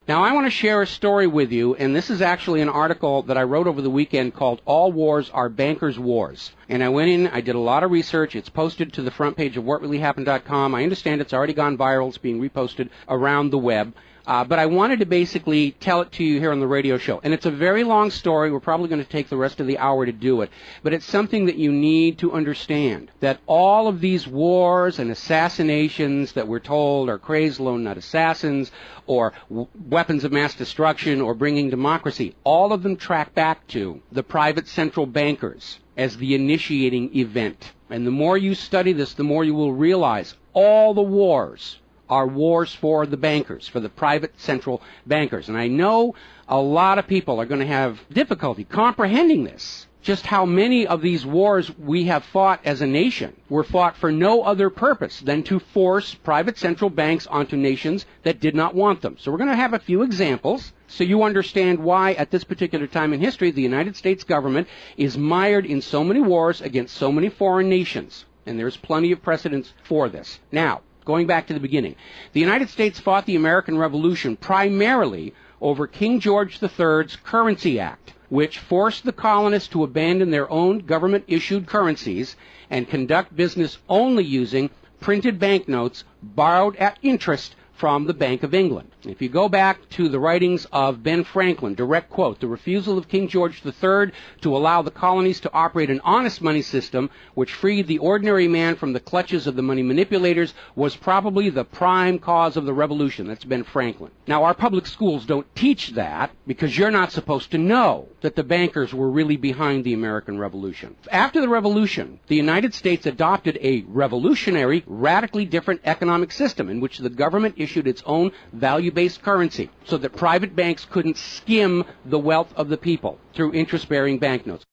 Now, I want to share a story with you, and this is actually an article that I wrote over the weekend called All Wars Are Bankers' Wars. And I went in, I did a lot of research. It's posted to the front page of whatreallyhappened.com. I understand it's already gone viral. It's being reposted around the web. But I wanted to basically tell it to you here on the radio show. And it's a very long story. We're probably going to take the rest of the hour to do it. But it's something that you need to understand, that all of these wars and assassinations that we're told are crazed lone nut assassins or weapons of mass destruction or bringing democracy, all of them track back to the private central bankers as the initiating event. And the more you study this, the more you will realize all the wars are wars for the bankers, for the private central bankers. And I know a lot of people are going to have difficulty comprehending this. Just how many of these wars we have fought as a nation were fought for no other purpose than to force private central banks onto nations that did not want them. So we're going to have a few examples so you understand why at this particular time in history the United States government is mired in so many wars against so many foreign nations. And there's plenty of precedents for this. Now, going back to the beginning, the United States fought the American Revolution primarily over King George III's Currency Act, which forced the colonists to abandon their own government-issued currencies and conduct business only using printed banknotes borrowed at interest from the Bank of England. If you go back to the writings of Ben Franklin, direct quote, the refusal of King George III to allow the colonies to operate an honest money system which freed the ordinary man from the clutches of the money manipulators was probably the prime cause of the revolution. That's Ben Franklin. Now, our public schools don't teach that because you're not supposed to know that the bankers were really behind the American Revolution. After the Revolution, the United States adopted a revolutionary, radically different economic system in which the government issued its own value-based currency so that private banks couldn't skim the wealth of the people through interest-bearing banknotes.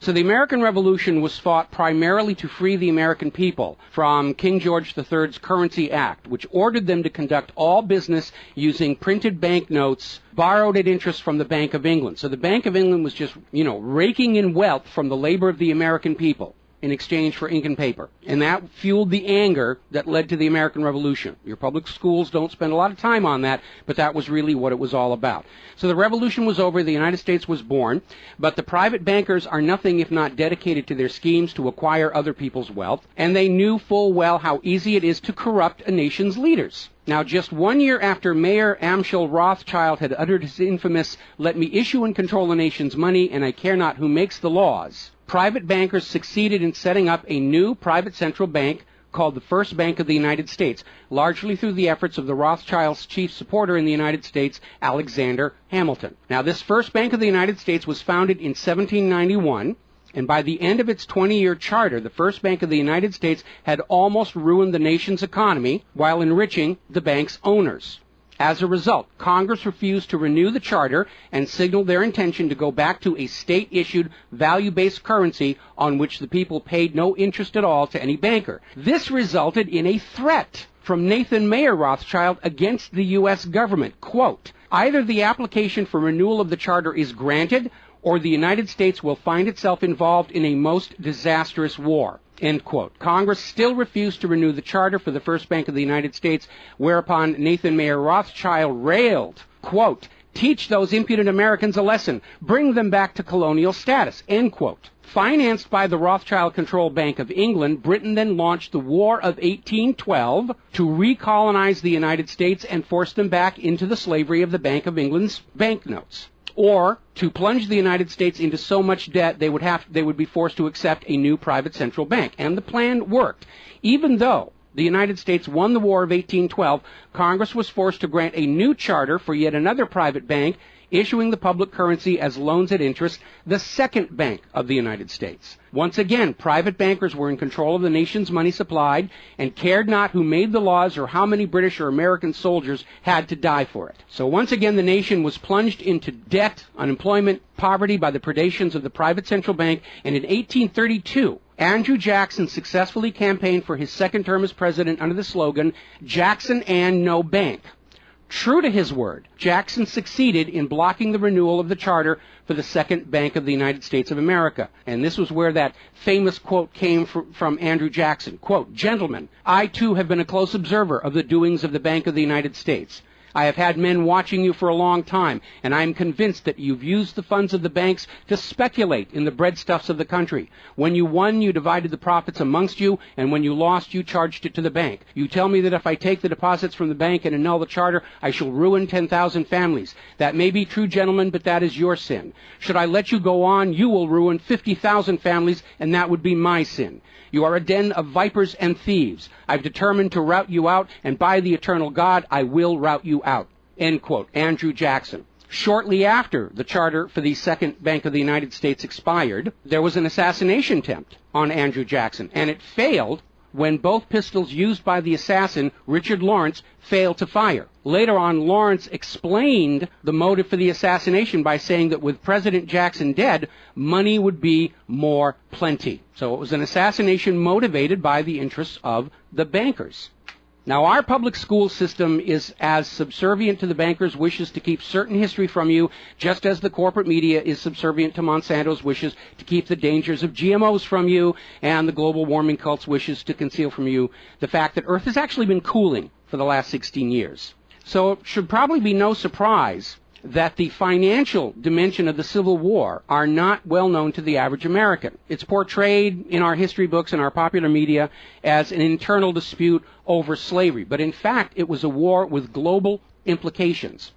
So the American Revolution was fought primarily to free the American people from King George III's Currency Act, which ordered them to conduct all business using printed banknotes borrowed at interest from the Bank of England. So the Bank of England was just, raking in wealth from the labor of the American people in exchange for ink and paper. And that fueled the anger that led to the American Revolution. Your public schools don't spend a lot of time on that, but that was really what it was all about. So the revolution was over, the United States was born, but the private bankers are nothing if not dedicated to their schemes to acquire other people's wealth, and they knew full well how easy it is to corrupt a nation's leaders. Now, just 1 year after Mayor Amschel Rothschild had uttered his infamous, "Let me issue and control the nation's money, and I care not who makes the laws," private bankers succeeded in setting up a new private central bank called the First Bank of the United States, largely through the efforts of the Rothschilds' chief supporter in the United States, Alexander Hamilton. Now, this First Bank of the United States was founded in 1791, and by the end of its 20-year charter, the First Bank of the United States had almost ruined the nation's economy while enriching the bank's owners. As a result, Congress refused to renew the charter and signaled their intention to go back to a state-issued, value-based currency on which the people paid no interest at all to any banker. This resulted in a threat from Nathan Mayer Rothschild against the U.S. government. Quote, "Either the application for renewal of the charter is granted, or the United States will find itself involved in a most disastrous war." End quote. Congress still refused to renew the charter for the First Bank of the United States, whereupon Nathan Mayer Rothschild railed, quote, "Teach those impudent Americans a lesson. Bring them back to colonial status." End quote. Financed by the Rothschild-controlled Bank of England, Britain then launched the War of 1812 to recolonize the United States and force them back into the slavery of the Bank of England's banknotes, or to plunge the United States into so much debt they would be forced to accept a new private central bank. And the plan worked. Even though the United States won the War of 1812, Congress was forced to grant a new charter for yet another private bank, issuing the public currency as loans at interest, the Second Bank of the United States. Once again, private bankers were in control of the nation's money supplied and cared not who made the laws or how many British or American soldiers had to die for it. So once again, the nation was plunged into debt, unemployment, poverty by the predations of the private central bank, and in 1832, Andrew Jackson successfully campaigned for his second term as president under the slogan, "Jackson and no bank." True to his word, Jackson succeeded in blocking the renewal of the charter for the Second Bank of the United States of America. And this was where that famous quote came from Andrew Jackson. Quote, "Gentlemen, I too have been a close observer of the doings of the Bank of the United States. I have had men watching you for a long time, and I am convinced that you've used the funds of the banks to speculate in the breadstuffs of the country. When you won, you divided the profits amongst you, and when you lost, you charged it to the bank. You tell me that if I take the deposits from the bank and annul the charter, I shall ruin 10,000 families. That may be true, gentlemen, but that is your sin. Should I let you go on, you will ruin 50,000 families, and that would be my sin. You are a den of vipers and thieves. I've determined to rout you out, and by the eternal God, I will rout you out. End quote. Andrew Jackson. Shortly after the charter for the Second Bank of the United States expired, there was an assassination attempt on Andrew Jackson, and it failed when both pistols used by the assassin, Richard Lawrence, failed to fire. Later on, Lawrence explained the motive for the assassination by saying that with President Jackson dead, money would be more plenty. So it was an assassination motivated by the interests of the bankers. Now, our public school system is as subservient to the bankers' wishes to keep certain history from you, just as the corporate media is subservient to Monsanto's wishes to keep the dangers of GMOs from you, and the global warming cult's wishes to conceal from you the fact that Earth has actually been cooling for the last 16 years. So it should probably be no surprise that the financial dimension of the Civil War are not well known to the average American. It's portrayed in our history books and our popular media as an internal dispute over slavery, but in fact it was a war with global implications.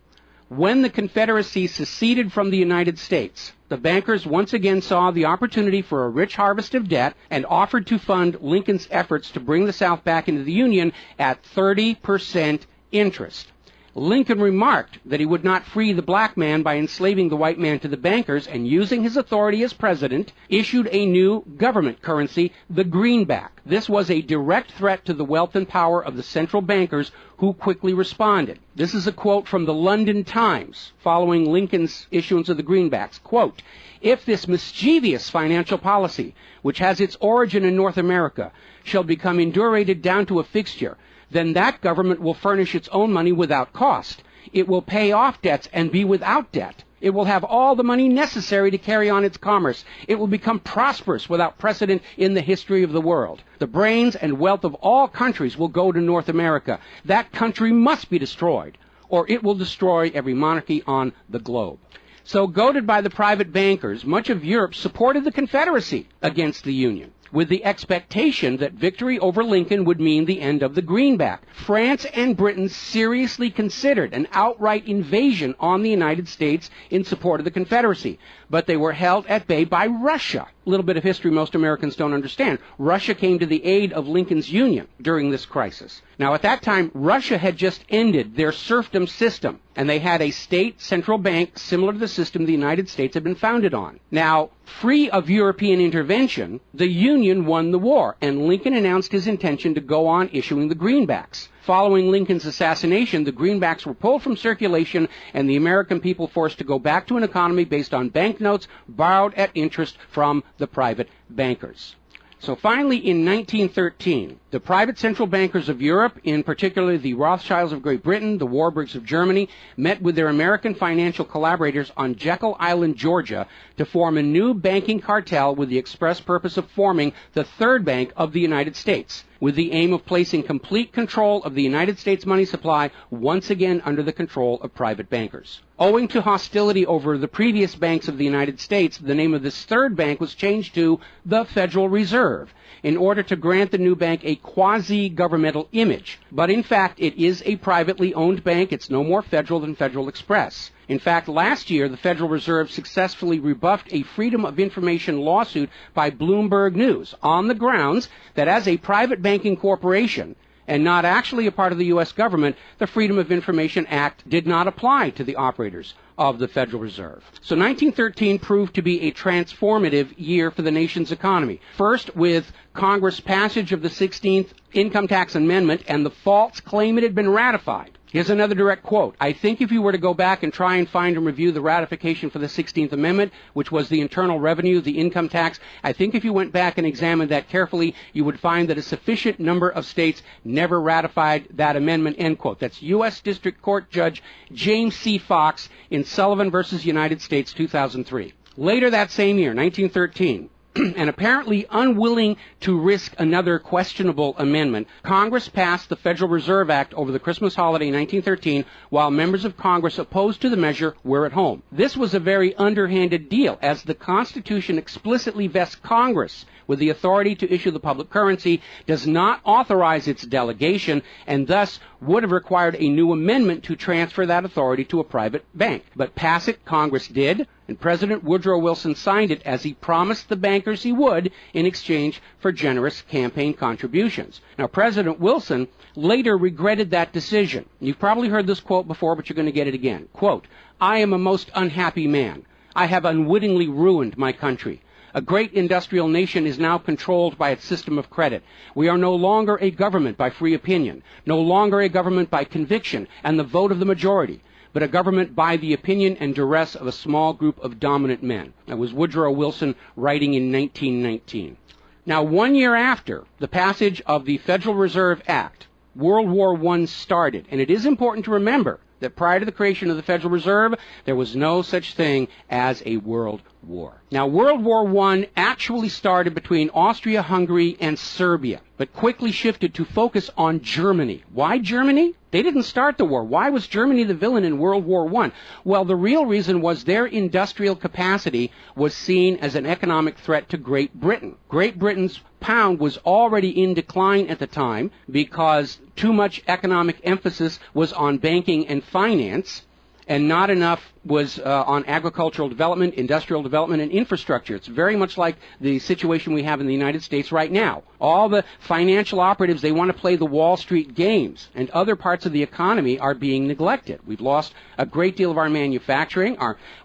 When the Confederacy seceded from the United States, the bankers once again saw the opportunity for a rich harvest of debt and offered to fund Lincoln's efforts to bring the South back into the Union at 30% interest. Lincoln remarked that he would not free the black man by enslaving the white man to the bankers, and using his authority as president, issued a new government currency, the greenback. This was a direct threat to the wealth and power of the central bankers, who quickly responded. This is a quote from the London Times following Lincoln's issuance of the greenbacks. Quote, "If this mischievous financial policy, which has its origin in North America, shall become indurated down to a fixture, then that government will furnish its own money without cost. It will pay off debts and be without debt. It will have all the money necessary to carry on its commerce. It will become prosperous without precedent in the history of the world. The brains and wealth of all countries will go to North America. That country must be destroyed, or it will destroy every monarchy on the globe." So, goaded by the private bankers, much of Europe supported the Confederacy against the Union, with the expectation that victory over Lincoln would mean the end of the greenback. France and Britain seriously considered an outright invasion on the United States in support of the Confederacy, but they were held at bay by Russia. A little bit of history most Americans don't understand. Russia came to the aid of Lincoln's Union during this crisis. Now, at that time, Russia had just ended their serfdom system, and they had a state central bank similar to the system the United States had been founded on. Now, free of European intervention, the Union won the war, and Lincoln announced his intention to go on issuing the greenbacks. Following Lincoln's assassination, the greenbacks were pulled from circulation, and the American people forced to go back to an economy based on banknotes borrowed at interest from the private bankers. So finally, in 1913, the private central bankers of Europe, in particular the Rothschilds of Great Britain, the Warburgs of Germany, met with their American financial collaborators on Jekyll Island, Georgia, to form a new banking cartel with the express purpose of forming the Third Bank of the United States, with the aim of placing complete control of the United States money supply once again under the control of private bankers. Owing to hostility over the previous banks of the United States, the name of this third bank was changed to the Federal Reserve, in order to grant the new bank a quasi-governmental image. But in fact, it is a privately owned bank. It's no more federal than Federal Express. In fact, last year, the Federal Reserve successfully rebuffed a Freedom of Information lawsuit by Bloomberg News on the grounds that as a private banking corporation, and not actually a part of the U.S. government, the Freedom of Information Act did not apply to the operators of the Federal Reserve. So 1913 proved to be a transformative year for the nation's economy. First, with Congress' passage of the 16th Income Tax Amendment and the false claim it had been ratified. Here's another direct quote. "I think if you were to go back and try and find and review the ratification for the 16th Amendment, which was the internal revenue, the income tax, I think if you went back and examined that carefully, you would find that a sufficient number of states never ratified that amendment," end quote. That's U.S. District Court Judge James C. Fox in Sullivan versus United States, 2003. Later that same year, 1913, and apparently unwilling to risk another questionable amendment, Congress passed the Federal Reserve Act over the Christmas holiday in 1913, while members of Congress opposed to the measure were at home. This was a very underhanded deal, as the Constitution explicitly vests Congress with the authority to issue the public currency, does not authorize its delegation, and thus would have required a new amendment to transfer that authority to a private bank. But pass it, Congress did, and President Woodrow Wilson signed it as he promised the bankers he would in exchange for generous campaign contributions. Now, President Wilson later regretted that decision. You've probably heard this quote before, but you're going to get it again. Quote, "I am a most unhappy man. I have unwittingly ruined my country. A great industrial nation is now controlled by its system of credit. We are no longer a government by free opinion, no longer a government by conviction and the vote of the majority, but a government by the opinion and duress of a small group of dominant men." That was Woodrow Wilson writing in 1919. Now, 1 year after the passage of the Federal Reserve Act, World War I started, and it is important to remember that prior to the creation of the Federal Reserve, there was no such thing as a world war. Now, World War I actually started between Austria, Hungary, and Serbia, but quickly shifted to focus on Germany. Why Germany? They didn't start the war. Why was Germany the villain in World War I? Well, the real reason was their industrial capacity was seen as an economic threat to Great Britain. Great Britain's pound was already in decline at the time because too much economic emphasis was on banking and finance, and not enough was on agricultural development, industrial development, and infrastructure. It's very much like the situation we have in the United States right now. All the financial operatives, they want to play the Wall Street games, and other parts of the economy are being neglected. We've lost a great deal of our manufacturing.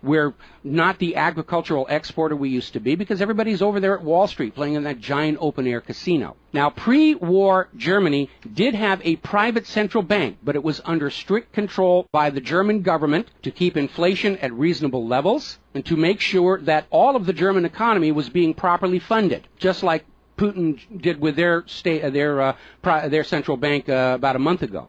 We're not the agricultural exporter we used to be because everybody's over there at Wall Street playing in that giant open-air casino. Now, pre-war Germany did have a private central bank, but it was under strict control by the German government to keep inflation at reasonable levels and to make sure that all of the German economy was being properly funded, just like Putin did with their central bank about a month ago.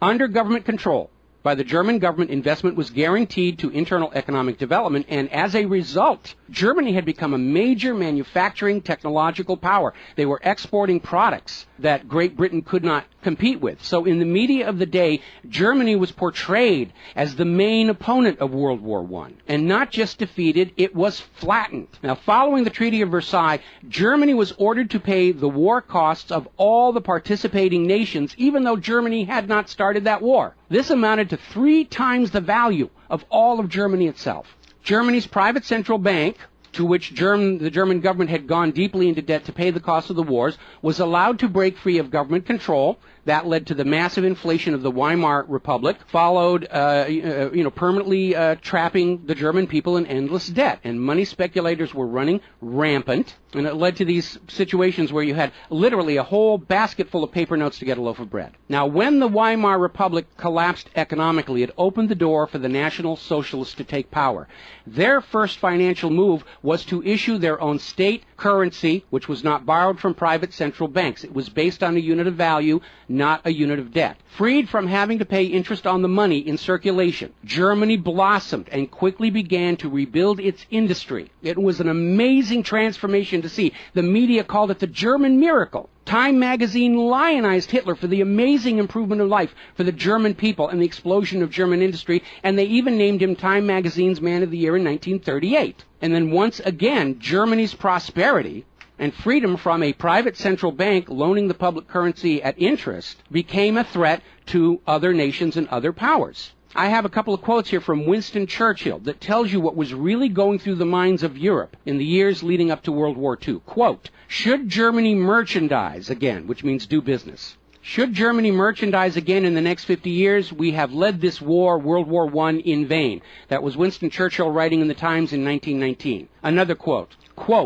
Under government control by the German government, investment was guaranteed to internal economic development, and as a result, Germany had become a major manufacturing technological power. They were exporting products that Great Britain could not compete with. So in the media of the day, Germany was portrayed as the main opponent of World War I. And not just defeated, it was flattened. Now, following the Treaty of Versailles, Germany was ordered to pay the war costs of all the participating nations, even though Germany had not started that war. This amounted to 3 times the value of all of Germany itself. Germany's private central bank, to which the German government had gone deeply into debt to pay the cost of the wars, was allowed to break free of government control. That led to the massive inflation of the Weimar Republic, followed, permanently trapping the German people in endless debt. And money speculators were running rampant, and it led to these situations where you had literally a whole basket full of paper notes to get a loaf of bread. Now, when the Weimar Republic collapsed economically, it opened the door for the National Socialists to take power. Their first financial move was to issue their own state currency, which was not borrowed from private central banks. It was based on a unit of value, not a unit of debt. Freed from having to pay interest on the money in circulation, Germany blossomed and quickly began to rebuild its industry. It was an amazing transformation to see. The media called it the German miracle. Time magazine lionized Hitler for the amazing improvement of life for the German people and the explosion of German industry, and they even named him Time magazine's Man of the Year in 1938. And then once again, Germany's prosperity and freedom from a private central bank loaning the public currency at interest became a threat to other nations and other powers. I have a couple of quotes here from Winston Churchill that tells you what was really going through the minds of Europe in the years leading up to World War II. Quote, "Should Germany merchandise again," which means do business, "should Germany merchandise again in the next 50 years, we have led this war, World War I, in vain." That was Winston Churchill writing in the Times in 1919. Another quote,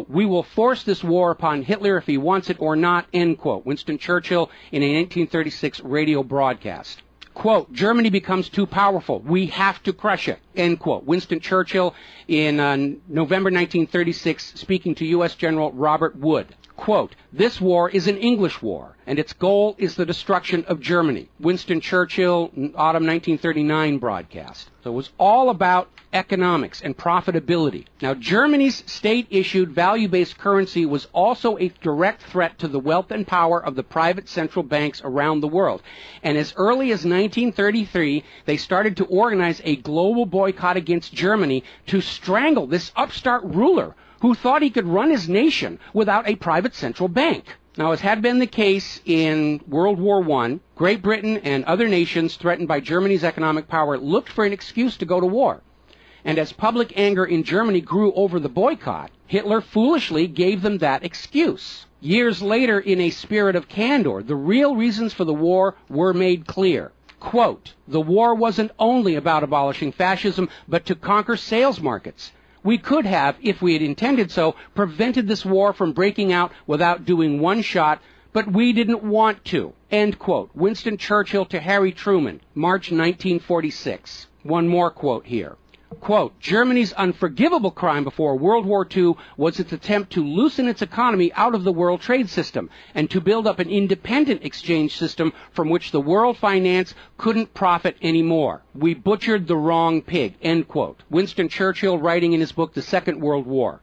"We will force this war upon Hitler if he wants it or not," end quote. Winston Churchill in a 1936 radio broadcast. Quote, "Germany becomes too powerful. We have to crush it." end quote. Winston Churchill in November 1936 speaking to U.S. General Robert Wood. Quote, "This war is an English war, and its goal is the destruction of Germany." Winston Churchill, autumn 1939 broadcast. So it was all about economics and profitability. Now, Germany's state-issued value-based currency was also a direct threat to the wealth and power of the private central banks around the world. And as early as 1933, they started to organize a global boycott against Germany to strangle this upstart ruler who thought he could run his nation without a private central bank. Now, as had been the case in World War I, Great Britain and other nations threatened by Germany's economic power looked for an excuse to go to war. And as public anger in Germany grew over the boycott, Hitler foolishly gave them that excuse. Years later, in a spirit of candor, the real reasons for the war were made clear. Quote, "The war wasn't only about abolishing fascism, but to conquer sales markets. We could have, if we had intended so, prevented this war from breaking out without doing one shot, but we didn't want to." End quote. Winston Churchill to Harry Truman, March 1946. One more quote here. Quote, "Germany's unforgivable crime before World War II was its attempt to loosen its economy out of the world trade system and to build up an independent exchange system from which the world finance couldn't profit anymore. We butchered the wrong pig." End quote. Winston Churchill writing in his book, The Second World War.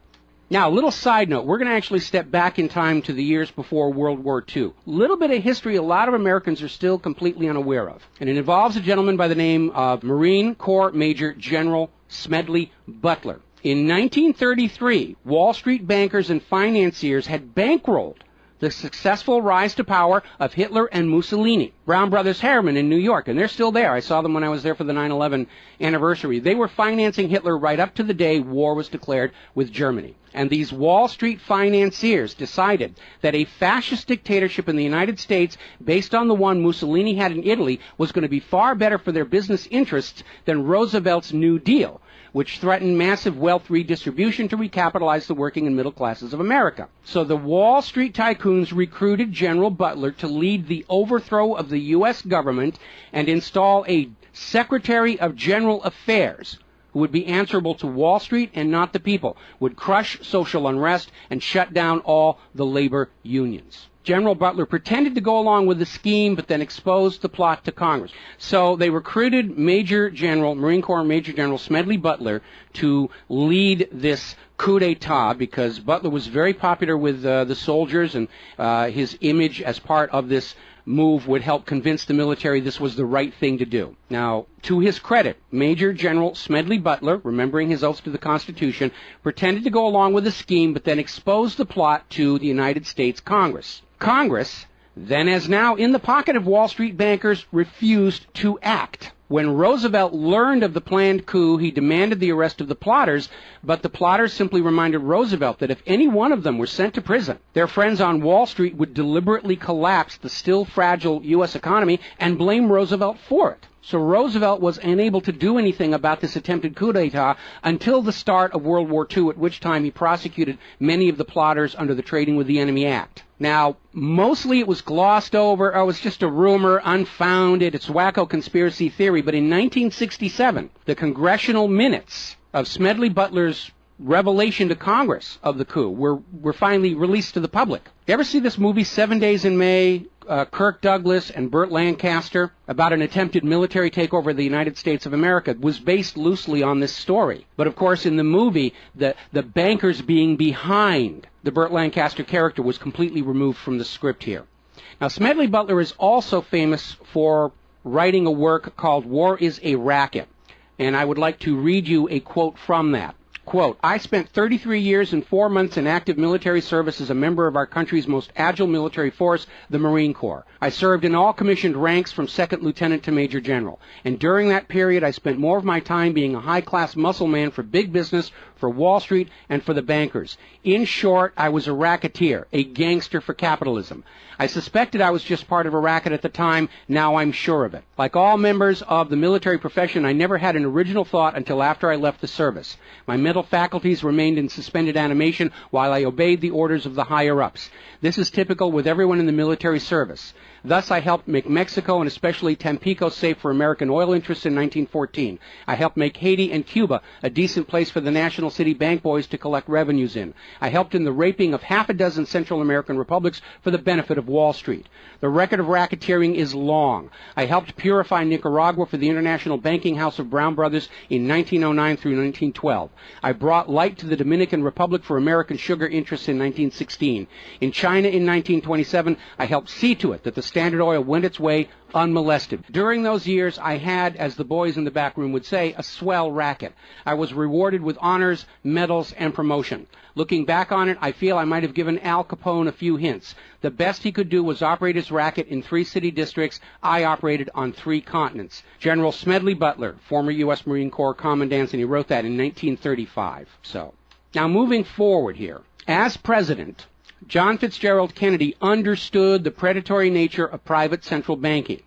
Now, a little side note, we're going to actually step back in time to the years before World War II. A little bit of history a lot of Americans are still completely unaware of. And it involves a gentleman by the name of Marine Corps Major General Smedley Butler. In 1933, Wall Street bankers and financiers had bankrolled the successful rise to power of Hitler and Mussolini. Brown Brothers Harriman in New York, and they're still there. I saw them when I was there for the 9/11 anniversary. They were financing Hitler right up to the day war was declared with Germany. And these Wall Street financiers decided that a fascist dictatorship in the United States, based on the one Mussolini had in Italy, was going to be far better for their business interests than Roosevelt's New Deal, which threatened massive wealth redistribution to recapitalize the working and middle classes of America. So the Wall Street tycoons recruited General Butler to lead the overthrow of the U.S. government and install a Secretary of General Affairs who would be answerable to Wall Street and not the people, would crush social unrest and shut down all the labor unions. General Butler pretended to go along with the scheme, but then exposed the plot to Congress. So they recruited Marine Corps Major General Smedley Butler to lead this coup d'etat because Butler was very popular with the soldiers, and his image as part of this move would help convince the military this was the right thing to do. Now, to his credit, Major General Smedley Butler, remembering his oath to the Constitution, pretended to go along with the scheme, but then exposed the plot to the United States Congress. Congress, then as now in the pocket of Wall Street bankers, refused to act. When Roosevelt learned of the planned coup, he demanded the arrest of the plotters, but the plotters simply reminded Roosevelt that if any one of them were sent to prison, their friends on Wall Street would deliberately collapse the still fragile U.S. economy and blame Roosevelt for it. So Roosevelt was unable to do anything about this attempted coup d'etat until the start of World War II, at which time he prosecuted many of the plotters under the Trading with the Enemy Act. Now, mostly it was glossed over. Oh, it's just a rumor, unfounded, it's wacko conspiracy theory. But in 1967, the congressional minutes of Smedley Butler's revelation to Congress of the coup were finally released to the public. You ever see this movie 7 Days in May, Kirk Douglas and Burt Lancaster, about an attempted military takeover of the United States of America? It was based loosely on this story. But of course, in the movie, the bankers being behind the Burt Lancaster character was completely removed from the script here. Now, Smedley Butler is also famous for writing a work called War is a Racket. And I would like to read you a quote from that. Quote, "I spent 33 years and 4 months in active military service as a member of our country's most agile military force, the Marine Corps. I served in all commissioned ranks from second lieutenant to major general. And during that period, I spent more of my time being a high-class muscle man for big business, for Wall Street, and for the bankers. In short, I was a racketeer, a gangster for capitalism. I suspected I was just part of a racket at the time. Now I'm sure of it. Like all members of the military profession, I never had an original thought until after I left the service. My mental faculties remained in suspended animation while I obeyed the orders of the higher-ups. This is typical with everyone in the military service. Thus, I helped make Mexico and especially Tampico safe for American oil interests in 1914. I helped make Haiti and Cuba a decent place for the National City Bank boys to collect revenues in. I helped in the raping of half a dozen Central American republics for the benefit of Wall Street. The record of racketeering is long. I helped purify Nicaragua for the International Banking House of Brown Brothers in 1909 through 1912. I brought light to the Dominican Republic for American sugar interests in 1916. In China in 1927, I helped see to it that the Standard Oil went its way unmolested. During those years, I had, as the boys in the back room would say, a swell racket. I was rewarded with honors, medals, and promotion. Looking back on it, I feel I might have given Al Capone a few hints. The best he could do was operate his racket in 3 city districts. I operated on 3 continents. General Smedley Butler, former U.S. Marine Corps Commandant, and he wrote that in 1935. So, now moving forward here. As president, John Fitzgerald Kennedy understood the predatory nature of private central banking.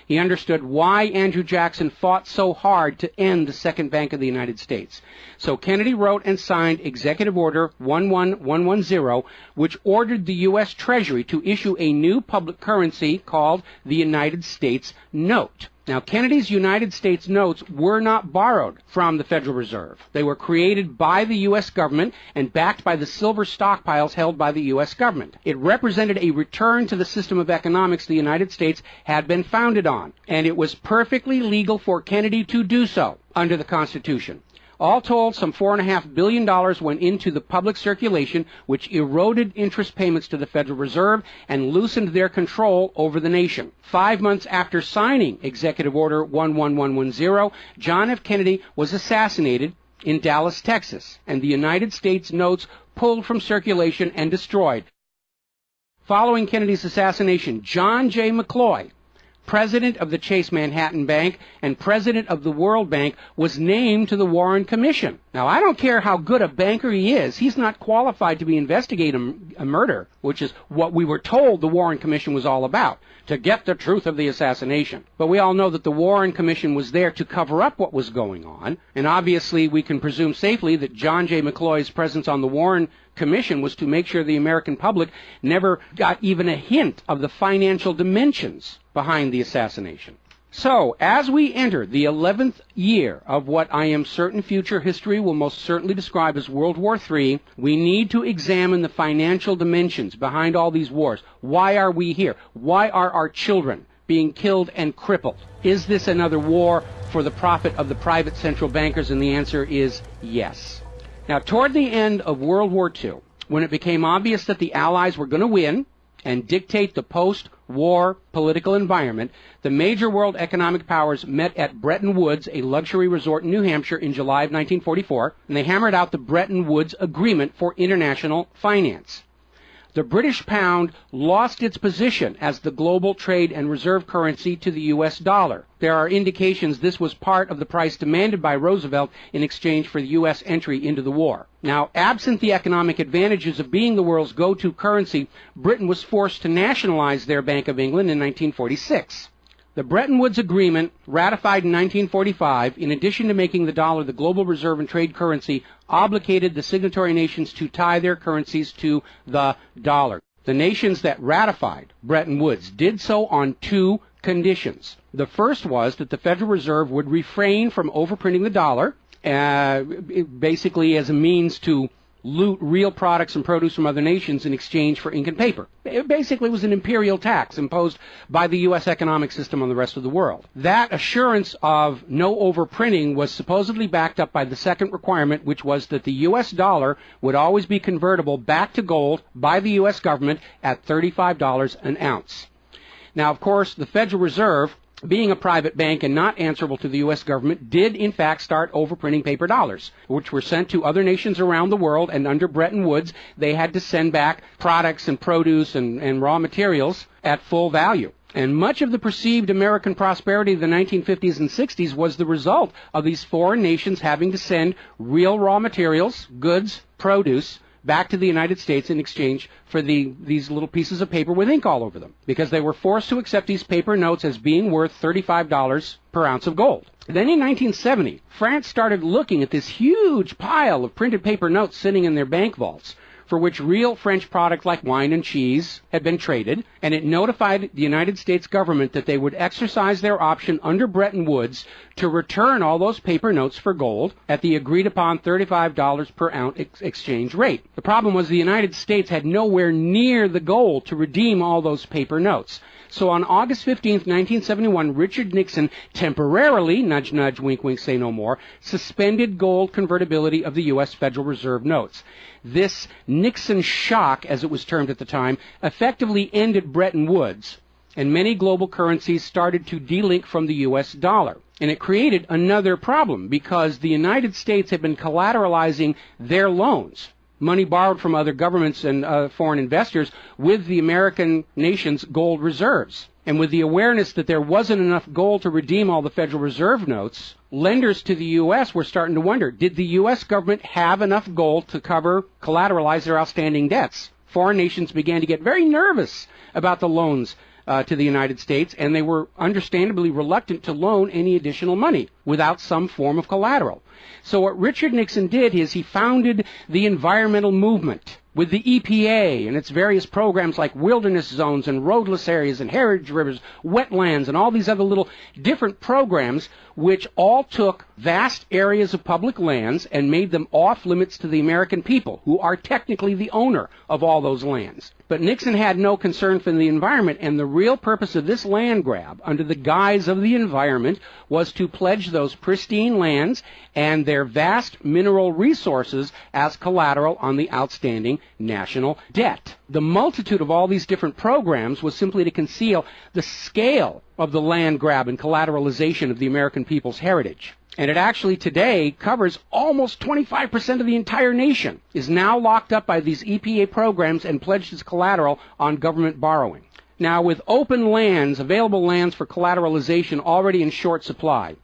He understood why Andrew Jackson fought so hard to end the Second Bank of the United States. So Kennedy wrote and signed Executive Order 11110, which ordered the U.S. Treasury to issue a new public currency called the United States Note. Now, Kennedy's United States notes were not borrowed from the Federal Reserve. They were created by the U.S. government and backed by the silver stockpiles held by the U.S. government. It represented a return to the system of economics the United States had been founded on, and it was perfectly legal for Kennedy to do so under the Constitution. All told, some $4.5 billion went into the public circulation, which eroded interest payments to the Federal Reserve and loosened their control over the nation. 5 months after signing Executive Order 11110, John F. Kennedy was assassinated in Dallas, Texas, and the United States notes pulled from circulation and destroyed. Following Kennedy's assassination, John J. McCloy, president of the Chase Manhattan Bank and president of the World Bank, was named to the Warren Commission. Now, I don't care how good a banker he is. He's not qualified to be investigating a murder, which is what we were told the Warren Commission was all about, to get the truth of the assassination. But we all know that the Warren Commission was there to cover up what was going on, and obviously we can presume safely that John J. McCloy's presence on the Warren Commission was to make sure the American public never got even a hint of the financial dimensions behind the assassination. So, as we enter the 11th year of what I am certain future history will most certainly describe as World War III, we need to examine the financial dimensions behind all these wars. Why are we here? Why are our children being killed and crippled? Is this another war for the profit of the private central bankers? And the answer is yes. Now, toward the end of World War II, when it became obvious that the Allies were going to win and dictate the post-war political environment, the major world economic powers met at Bretton Woods, a luxury resort in New Hampshire, in July of 1944, and they hammered out the Bretton Woods Agreement for International Finance. The British pound lost its position as the global trade and reserve currency to the U.S. dollar. There are indications this was part of the price demanded by Roosevelt in exchange for the U.S. entry into the war. Now, absent the economic advantages of being the world's go-to currency, Britain was forced to nationalize their Bank of England in 1946. The Bretton Woods Agreement, ratified in 1945, in addition to making the dollar the global reserve and trade currency, obligated the signatory nations to tie their currencies to the dollar. The nations that ratified Bretton Woods did so on 2 conditions. The first was that the Federal Reserve would refrain from overprinting the dollar, basically as a means to loot real products and produce from other nations in exchange for ink and paper. It basically was an imperial tax imposed by the U.S. economic system on the rest of the world. That assurance of no overprinting was supposedly backed up by the second requirement, which was that the U.S. dollar would always be convertible back to gold by the U.S. government at $35 an ounce. Now, of course, the Federal Reserve, being a private bank and not answerable to the U.S. government, did in fact start overprinting paper dollars, which were sent to other nations around the world, and under Bretton Woods, they had to send back products and produce and raw materials at full value. And much of the perceived American prosperity of the 1950s and 60s was the result of these foreign nations having to send real raw materials, goods, produce, back to the United States in exchange for these little pieces of paper with ink all over them, because they were forced to accept these paper notes as being worth $35 per ounce of gold. Then in 1970, France started looking at this huge pile of printed paper notes sitting in their bank vaults, for which real French products like wine and cheese had been traded, and it notified the United States government that they would exercise their option under Bretton Woods to return all those paper notes for gold at the agreed-upon $35 per ounce exchange rate. The problem was the United States had nowhere near the gold to redeem all those paper notes. So on August 15, 1971, Richard Nixon temporarily, nudge, nudge, wink, wink, say no more, suspended gold convertibility of the U.S. Federal Reserve notes. This Nixon shock, as it was termed at the time, effectively ended Bretton Woods, and many global currencies started to delink from the U.S. dollar. And it created another problem because the United States had been collateralizing their loans, money borrowed from other governments and foreign investors, with the American nation's gold reserves. And with the awareness that there wasn't enough gold to redeem all the Federal Reserve notes, lenders to the U.S. were starting to wonder, did the U.S. government have enough gold to collateralize their outstanding debts? Foreign nations began to get very nervous about the loans to the United States, and they were understandably reluctant to loan any additional money without some form of collateral. So what Richard Nixon did is he founded the environmental movement with the EPA and its various programs like wilderness zones and roadless areas and heritage rivers, wetlands, and all these other little different programs which all took vast areas of public lands and made them off limits to the American people, who are technically the owner of all those lands. But Nixon had no concern for the environment, and the real purpose of this land grab, under the guise of the environment, was to pledge those pristine lands and their vast mineral resources as collateral on the outstanding national debt. The multitude of all these different programs was simply to conceal the scale of the land grab and collateralization of the American people's heritage. And it actually today covers almost 25% of the entire nation, is now locked up by these EPA programs and pledged as collateral on government borrowing. Now, with open lands, available lands for collateralization already in short supply,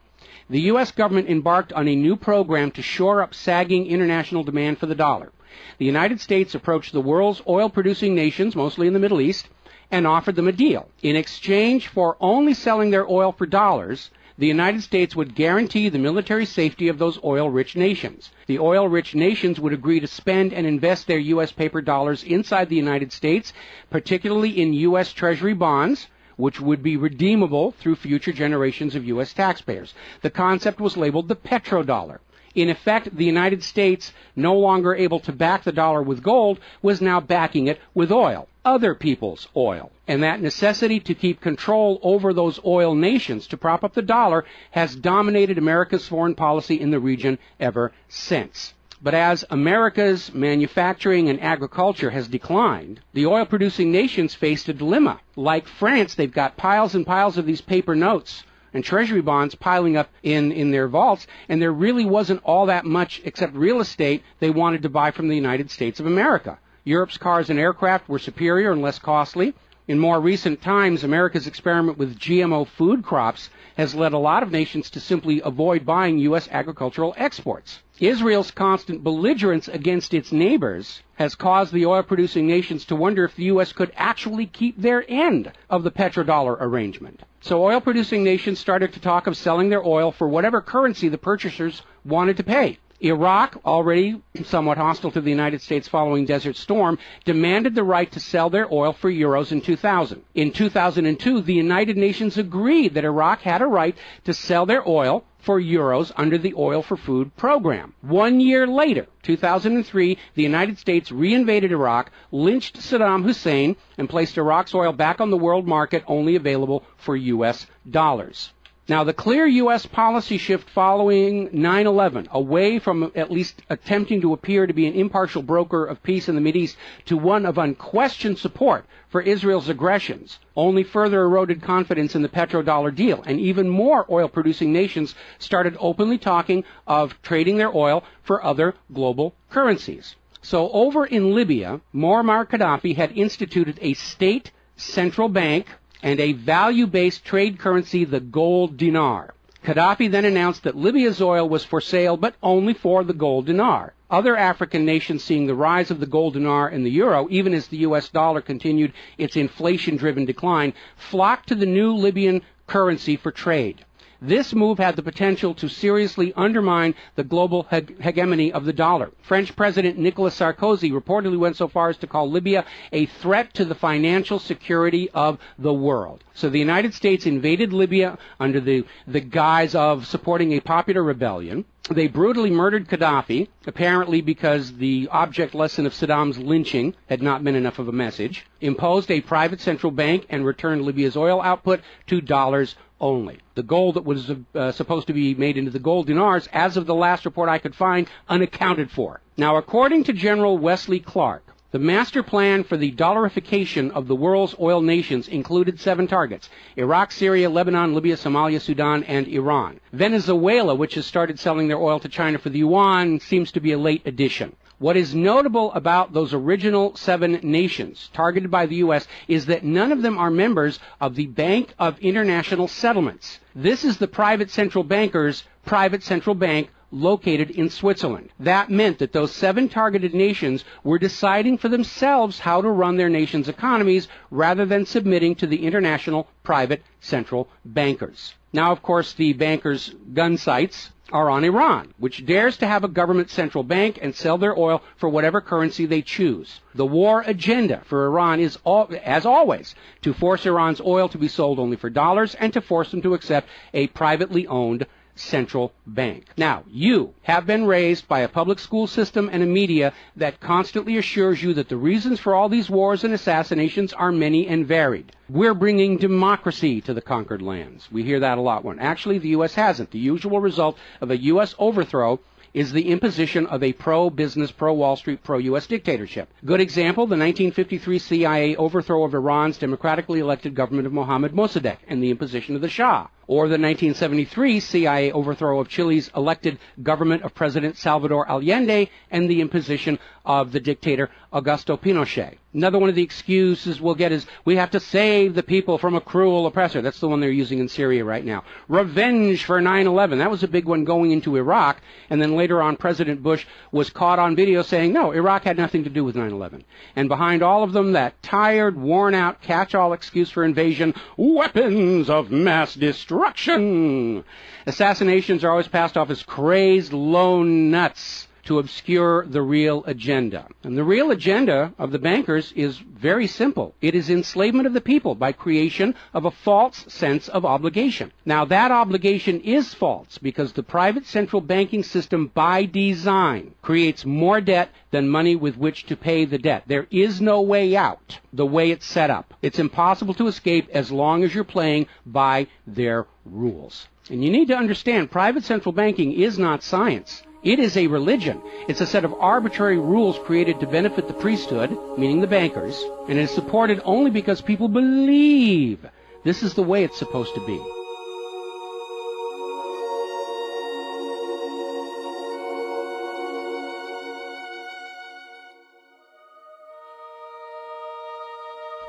the U.S. government embarked on a new program to shore up sagging international demand for the dollar. The United States approached the world's oil-producing nations, mostly in the Middle East, and offered them a deal. In exchange for only selling their oil for dollars, the United States would guarantee the military safety of those oil-rich nations. The oil-rich nations would agree to spend and invest their U.S. paper dollars inside the United States, particularly in U.S. Treasury bonds, which would be redeemable through future generations of U.S. taxpayers. The concept was labeled the Petro Dollar. In effect, the United States, no longer able to back the dollar with gold, was now backing it with oil, other people's oil. And that necessity to keep control over those oil nations to prop up the dollar has dominated America's foreign policy in the region ever since. But as America's manufacturing and agriculture has declined, the oil-producing nations faced a dilemma. Like France, they've got piles and piles of these paper notes and treasury bonds piling up in their vaults, and there really wasn't all that much except real estate they wanted to buy from the United States of America. Europe's cars and aircraft were superior and less costly. In more recent times, America's experiment with GMO food crops has led a lot of nations to simply avoid buying U.S. agricultural exports. Israel's constant belligerence against its neighbors has caused the oil-producing nations to wonder if the U.S. could actually keep their end of the petrodollar arrangement. So oil-producing nations started to talk of selling their oil for whatever currency the purchasers wanted to pay. Iraq, already somewhat hostile to the United States following Desert Storm, demanded the right to sell their oil for euros in 2000. In 2002, the United Nations agreed that Iraq had a right to sell their oil for euros under the Oil for Food program. 1 year later, 2003, the United States reinvaded Iraq, lynched Saddam Hussein, and placed Iraq's oil back on the world market, only available for U.S. dollars. Now, the clear U.S. policy shift following 9/11, away from at least attempting to appear to be an impartial broker of peace in the Mideast to one of unquestioned support for Israel's aggressions, only further eroded confidence in the petrodollar deal, and even more oil-producing nations started openly talking of trading their oil for other global currencies. So over in Libya, Muammar Gaddafi had instituted a state central bank and a value-based trade currency, the gold dinar. Gaddafi then announced that Libya's oil was for sale, but only for the gold dinar. Other African nations, seeing the rise of the gold dinar and the euro, even as the U.S. dollar continued its inflation-driven decline, flocked to the new Libyan currency for trade. This move had the potential to seriously undermine the global hegemony of the dollar. French President Nicolas Sarkozy reportedly went so far as to call Libya a threat to the financial security of the world. So the United States invaded Libya under the guise of supporting a popular rebellion. They brutally murdered Gaddafi, apparently because the object lesson of Saddam's lynching had not been enough of a message, imposed a private central bank, and returned Libya's oil output to dollars only. The gold that was supposed to be made into the gold dinars, as of the last report I could find, unaccounted for. Now, according to General Wesley Clark, the master plan for the dollarification of the world's oil nations included 7 targets: Iraq, Syria, Lebanon, Libya, Somalia, Sudan, and Iran. Venezuela, which has started selling their oil to China for the yuan, seems to be a late addition. What is notable about those original 7 nations targeted by the U.S. is that none of them are members of the Bank of International Settlements. This is the private central banker's private central bank located in Switzerland. That meant that those 7 targeted nations were deciding for themselves how to run their nation's economies rather than submitting to the international private central bankers. Now, of course, the bankers' gun sights are on Iran, which dares to have a government central bank and sell their oil for whatever currency they choose. The war agenda for Iran is, as always, to force Iran's oil to be sold only for dollars and to force them to accept a privately owned central bank. Now, you have been raised by a public school system and a media that constantly assures you that the reasons for all these wars and assassinations are many and varied. We're bringing democracy to the conquered lands. We hear that a lot. When actually the U.S. hasn't. The usual result of a U.S. overthrow is the imposition of a pro-business, pro-Wall Street, pro-U.S. dictatorship. Good example, the 1953 CIA overthrow of Iran's democratically elected government of Mohammad Mossadegh and the imposition of the Shah. Or the 1973 CIA overthrow of Chile's elected government of President Salvador Allende and the imposition of the dictator Augusto Pinochet. Another one of the excuses we'll get is we have to save the people from a cruel oppressor. That's the one they're using in Syria right now. Revenge for 9/11. That was a big one going into Iraq. And then later on, President Bush was caught on video saying, no, Iraq had nothing to do with 9/11. And behind all of them, that tired, worn-out, catch-all excuse for invasion, weapons of mass destruction. Assassinations are always passed off as crazed lone nuts to obscure the real agenda. And the real agenda of the bankers is very simple. It is enslavement of the people by creation of a false sense of obligation. Now, that obligation is false because the private central banking system by design creates more debt than money with which to pay the debt. There is no way out the way it's set up. It's impossible to escape as long as you're playing by their rules. And you need to understand, private central banking is not science. It is a religion. It's a set of arbitrary rules created to benefit the priesthood, meaning the bankers, and it is supported only because people believe this is the way it's supposed to be.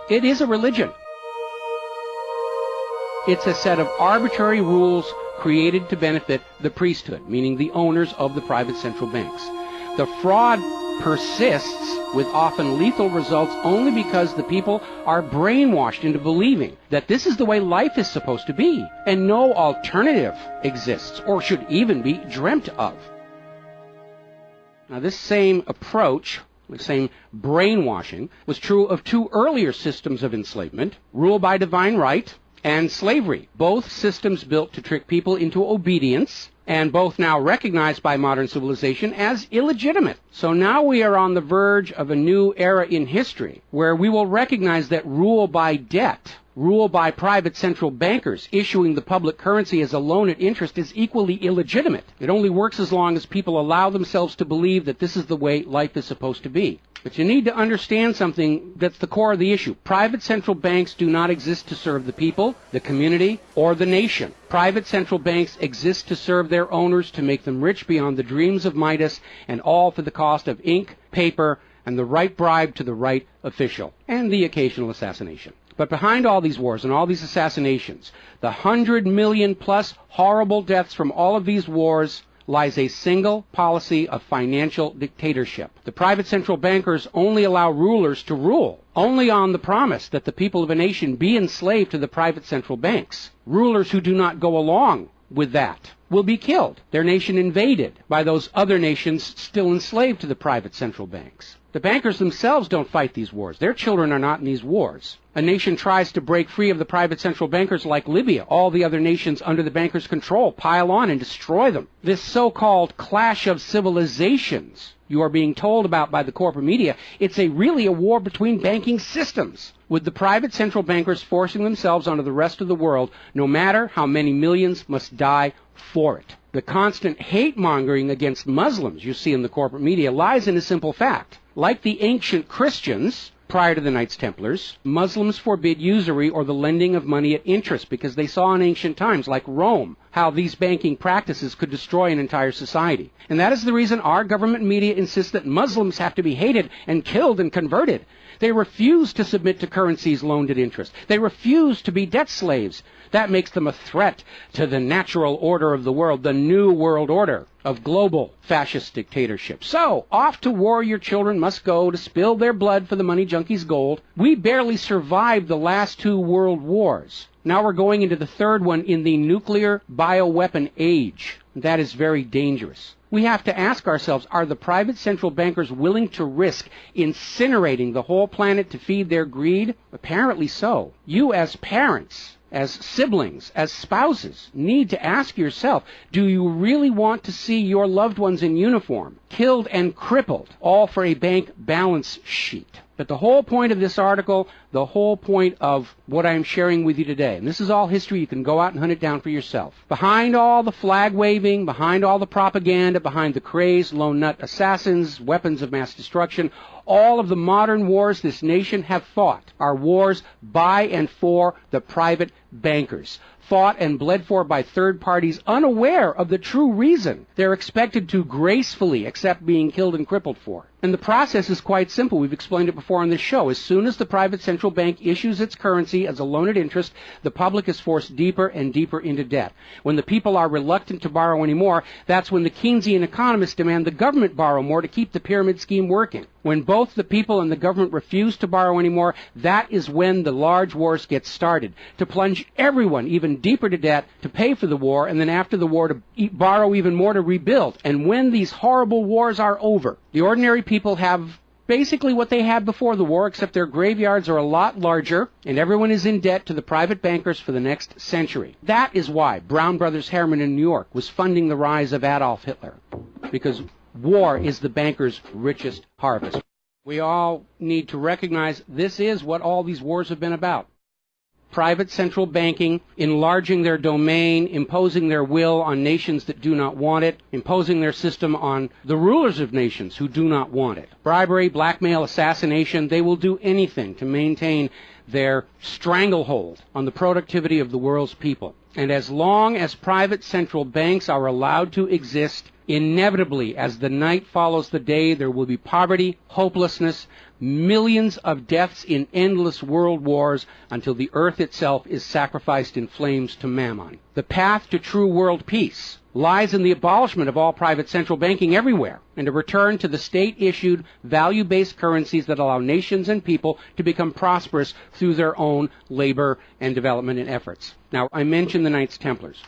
It is a religion. It's a set of arbitrary rules created to benefit the priesthood, meaning the owners of the private central banks. The fraud persists with often lethal results only because the people are brainwashed into believing that this is the way life is supposed to be, and no alternative exists or should even be dreamt of. Now, this same approach, the same brainwashing, was true of 2 earlier systems of enslavement, rule by divine right and slavery, both systems built to trick people into obedience, and both now recognized by modern civilization as illegitimate. So now we are on the verge of a new era in history where we will recognize that rule by debt, rule by private central bankers issuing the public currency as a loan at interest is equally illegitimate. It only works as long as people allow themselves to believe that this is the way life is supposed to be. But you need to understand something that's the core of the issue. Private central banks do not exist to serve the people, the community, or the nation. Private central banks exist to serve their owners, to make them rich beyond the dreams of Midas, and all for the cost of ink, paper, and the right bribe to the right official, and the occasional assassination. But behind all these wars and all these assassinations, the 100 million plus horrible deaths from all of these wars, lies a single policy of financial dictatorship. The private central bankers only allow rulers to rule, only on the promise that the people of a nation be enslaved to the private central banks. Rulers who do not go along with that will be killed. Their nation invaded by those other nations still enslaved to the private central banks. The bankers themselves don't fight these wars. Their children are not in these wars. A nation tries to break free of the private central bankers like Libya. All the other nations under the bankers' control pile on and destroy them. This so-called clash of civilizations you are being told about by the corporate media, it's really a war between banking systems, with the private central bankers forcing themselves onto the rest of the world, no matter how many millions must die for it. The constant hate-mongering against Muslims you see in the corporate media lies in a simple fact. Like the ancient Christians, prior to the Knights Templars, Muslims forbid usury or the lending of money at interest because they saw in ancient times, like Rome, how these banking practices could destroy an entire society. And that is the reason our government media insists that Muslims have to be hated and killed and converted. They refuse to submit to currencies loaned at interest. They refuse to be debt slaves. That makes them a threat to the natural order of the world, the new world order of global fascist dictatorship. So, off to war your children must go to spill their blood for the money junkies' gold. We barely survived the last 2 world wars. Now we're going into the third one in the nuclear bioweapon age. That is very dangerous. We have to ask ourselves, are the private central bankers willing to risk incinerating the whole planet to feed their greed? Apparently so. You as parents, as siblings, as spouses, need to ask yourself, do you really want to see your loved ones in uniform, killed and crippled, all for a bank balance sheet? But the whole point of this article, the whole point of what I'm sharing with you today, and this is all history, you can go out and hunt it down for yourself. Behind all the flag waving, behind all the propaganda, behind the crazed lone nut assassins, weapons of mass destruction, all of the modern wars this nation have fought are wars by and for the private bankers, fought and bled for by third parties unaware of the true reason they're expected to gracefully accept being killed and crippled for. And the process is quite simple. We've explained it before on this show. As soon as the private central bank issues its currency as a loan at interest, the public is forced deeper and deeper into debt. When the people are reluctant to borrow anymore, that's when the Keynesian economists demand the government borrow more to keep the pyramid scheme working. When both the people and the government refuse to borrow anymore, that is when the large wars get started, to plunge everyone even deeper to debt to pay for the war, and then after the war to borrow even more to rebuild. And when these horrible wars are over, the ordinary people have basically what they had before the war, except their graveyards are a lot larger, and everyone is in debt to the private bankers for the next century. That is why Brown Brothers Harriman in New York was funding the rise of Adolf Hitler, because war is the bankers' richest harvest. We all need to recognize this is what all these wars have been about. Private central banking, enlarging their domain, imposing their will on nations that do not want it, imposing their system on the rulers of nations who do not want it. Bribery, blackmail, assassination, they will do anything to maintain their stranglehold on the productivity of the world's people. And as long as private central banks are allowed to exist, inevitably, as the night follows the day, there will be poverty, hopelessness, millions of deaths in endless world wars until the earth itself is sacrificed in flames to Mammon. The path to true world peace lies in the abolishment of all private central banking everywhere and a return to the state-issued, value-based currencies that allow nations and people to become prosperous through their own labor and development and efforts. Now, I mentioned the Knights Templars.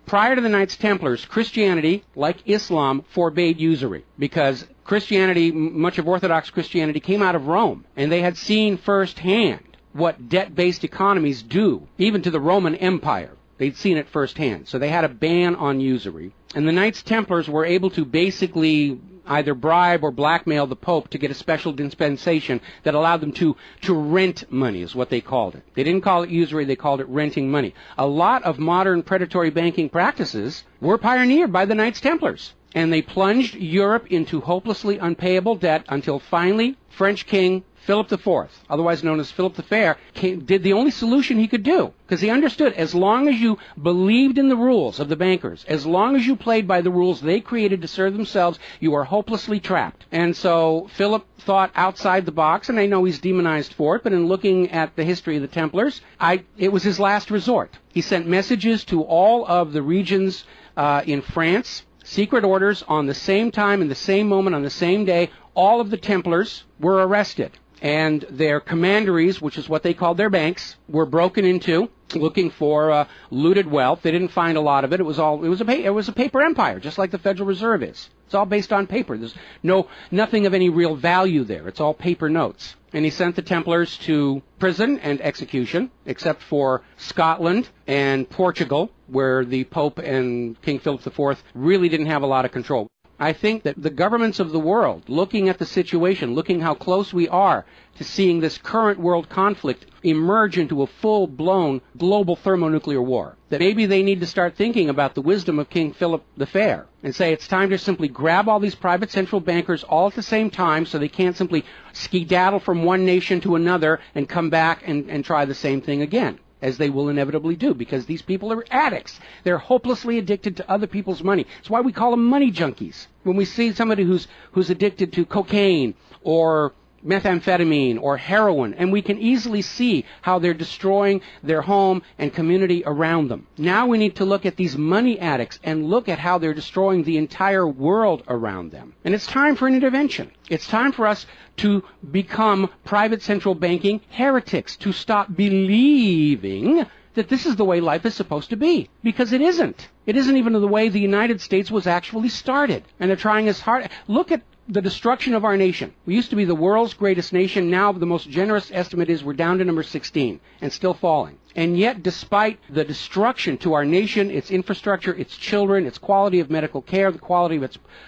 Prior to the Knights Templars, Christianity, like Islam, forbade usury because Christianity, much of Orthodox Christianity, came out of Rome, and they had seen firsthand what debt-based economies do, even to the Roman Empire. They'd seen it firsthand, so they had a ban on usury. And the Knights Templars were able to basically either bribe or blackmail the Pope to get a special dispensation that allowed them to rent money, is what they called it. They didn't call it usury, they called it renting money. A lot of modern predatory banking practices were pioneered by the Knights Templars. And they plunged Europe into hopelessly unpayable debt until finally French King Philip IV, otherwise known as Philip the Fair, did the only solution he could do. Because he understood, as long as you believed in the rules of the bankers, as long as you played by the rules they created to serve themselves, you are hopelessly trapped. And so Philip thought outside the box, and I know he's demonized for it, but in looking at the history of the Templars, it was his last resort. He sent messages to all of the regions in France, secret orders on the same time, in the same moment, on the same day. All of the Templars were arrested. and their commanderies, which is what they called their banks, were broken into, looking for looted wealth. They didn't find a lot of it. It was a paper empire, just like the Federal Reserve is. It's all based on paper. There's nothing of any real value there. It's all paper notes. And he sent the Templars to prison and execution, except for Scotland and Portugal, where the Pope and King Philip IV really didn't have a lot of control. I think that the governments of the world, looking at the situation, looking how close we are to seeing this current world conflict emerge into a full-blown global thermonuclear war, that maybe they need to start thinking about the wisdom of King Philip the Fair and say it's time to simply grab all these private central bankers all at the same time so they can't simply skedaddle from one nation to another and come back and try the same thing again, as they will inevitably do, because these people are addicts. They're hopelessly addicted to other people's money. That's why we call them money junkies. When we see somebody who's addicted to cocaine or methamphetamine or heroin, and we can easily see how they're destroying their home and community around them. Now we need to look at these money addicts and look at how they're destroying the entire world around them. And it's time for an intervention. It's time for us to become private central banking heretics, to stop believing that this is the way life is supposed to be, because it isn't. It isn't even the way the United States was actually started. And they're trying as hard. Look at the destruction of our nation. We used to be the world's greatest nation. Now the most generous estimate is we're down to number 16 and still falling. And yet, despite the destruction to our nation, its infrastructure, its children, its quality of medical care, the quality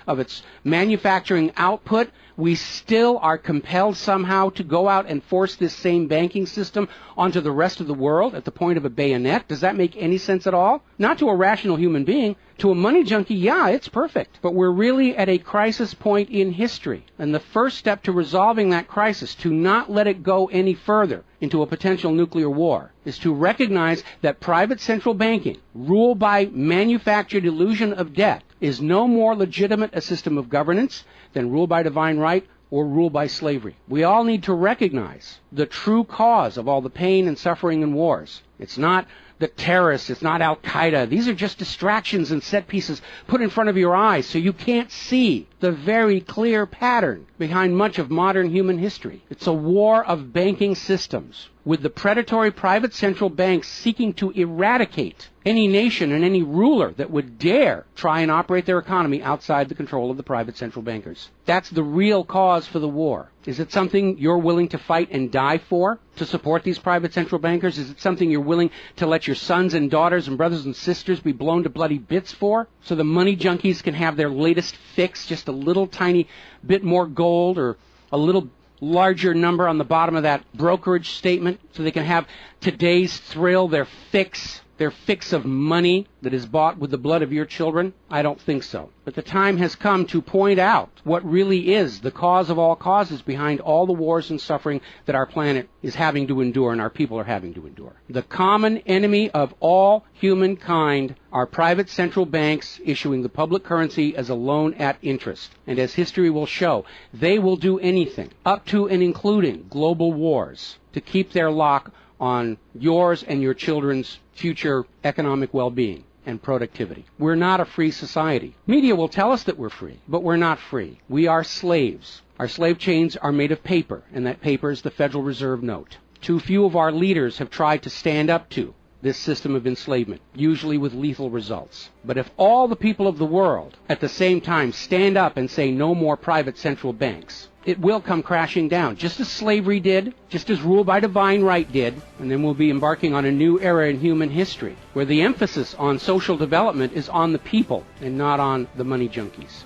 of its manufacturing output, we still are compelled somehow to go out and force this same banking system onto the rest of the world at the point of a bayonet. Does that make any sense at all? Not to a rational human being. To a money junkie, yeah, it's perfect. But we're really at a crisis point in history. And the first step to resolving that crisis, to not let it go any further into a potential nuclear war, is to recognize that private central banking, ruled by manufactured illusion of debt, is no more legitimate a system of governance than rule by divine right or rule by slavery. We all need to recognize the true cause of all the pain and suffering and wars. It's not the terrorists, it's not Al-Qaeda. These are just distractions and set pieces put in front of your eyes so you can't see the very clear pattern behind much of modern human history. It's a war of banking systems, with the predatory private central banks seeking to eradicate any nation and any ruler that would dare try and operate their economy outside the control of the private central bankers. That's the real cause for the war. Is it something you're willing to fight and die for, to support these private central bankers? Is it something you're willing to let your sons and daughters and brothers and sisters be blown to bloody bits for, so the money junkies can have their latest fix, just a little tiny bit more gold or a little larger number on the bottom of that brokerage statement, so they can have today's thrill, their fix of money that is bought with the blood of your children? I don't think so. But the time has come to point out what really is the cause of all causes behind all the wars and suffering that our planet is having to endure and our people are having to endure. The common enemy of all humankind are private central banks issuing the public currency as a loan at interest. And as history will show, they will do anything, up to and including global wars, to keep their lock on yours and your children's future economic well-being and productivity. We're not a free society. Media will tell us that we're free, but we're not free. We are slaves. Our slave chains are made of paper, and that paper is the Federal Reserve note. Too few of our leaders have tried to stand up to this system of enslavement, usually with lethal results. But if all the people of the world at the same time stand up and say no more private central banks, it will come crashing down, just as slavery did, just as rule by divine right did, and then we'll be embarking on a new era in human history, where the emphasis on social development is on the people and not on the money junkies.